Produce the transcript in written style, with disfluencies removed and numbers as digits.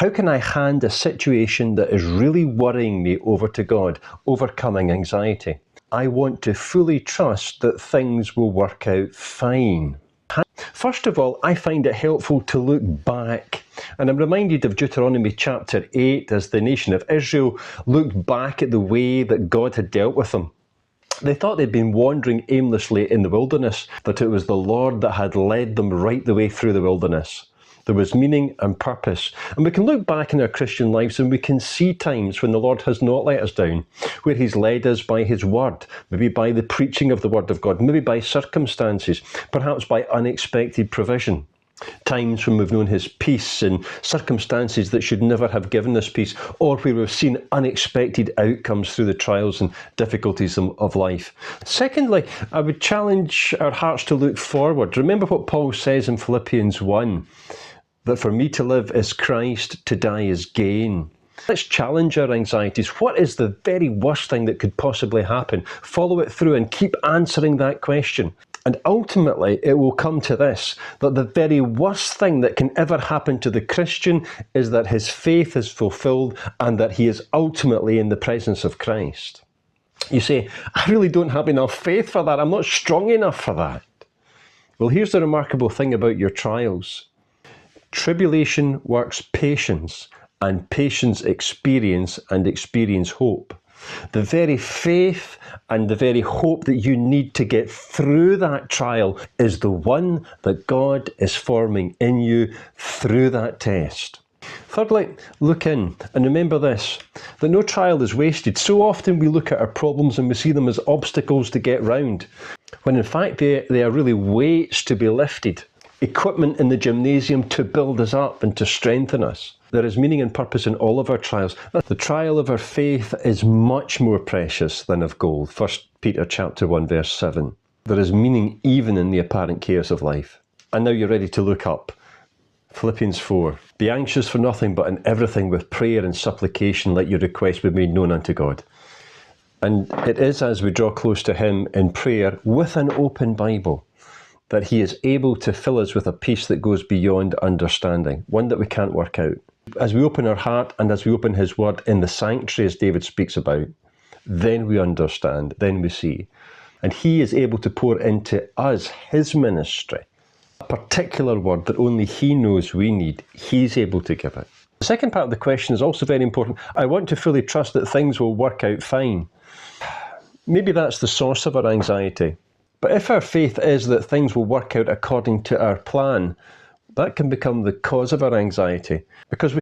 How can I hand a situation that is really worrying me over to God, overcoming anxiety? I want to fully trust that things will work out fine. First of all, I find it helpful to look back. And I'm reminded of Deuteronomy chapter 8 as the nation of Israel looked back at the way that God had dealt with them. They thought they'd been wandering aimlessly in the wilderness, that it was the Lord that had led them right the way through the wilderness. There was meaning and purpose. And we can look back in our Christian lives and we can see times when the Lord has not let us down, where He's led us by His word, maybe by the preaching of the word of God, maybe by circumstances, perhaps by unexpected provision. Times when we've known His peace in circumstances that should never have given us peace, or where we've seen unexpected outcomes through the trials and difficulties of life. Secondly, I would challenge our hearts to look forward. Remember what Paul says in Philippians 1, that for me to live is Christ, to die is gain. Let's challenge our anxieties. What is the very worst thing that could possibly happen? Follow it through and keep answering that question. And ultimately, it will come to this, that the very worst thing that can ever happen to the Christian is that his faith is fulfilled and that he is ultimately in the presence of Christ. You say, I really don't have enough faith for that. I'm not strong enough for that. Well, here's the remarkable thing about your trials. Tribulation works patience, and patience experience, and experience hope. The very faith and the very hope that you need to get through that trial is the one that God is forming in you through that test. Thirdly, look in and remember this, that no trial is wasted. So often we look at our problems and we see them as obstacles to get round, when in fact they are really weights to be lifted. Equipment in the gymnasium to build us up and to strengthen us. There is meaning and purpose in all of our trials. The trial of our faith is much more precious than of gold. 1 Peter chapter 1 verse 7. There is meaning even in the apparent chaos of life. And now you're ready to look up. Philippians 4. Be anxious for nothing, but in everything with prayer and supplication let your requests be made known unto God. And it is as we draw close to Him in prayer with an open Bible that He is able to fill us with a peace that goes beyond understanding, one that we can't work out. As we open our heart and as we open His word in the sanctuary, as David speaks about, then we understand, then we see. And He is able to pour into us His ministry, a particular word that only He knows we need. He's able to give it. The second part of the question is also very important. I want to fully trust that things will work out fine. Maybe that's the source of our anxiety. But if our faith is that things will work out according to our plan, that can become the cause of our anxiety, because we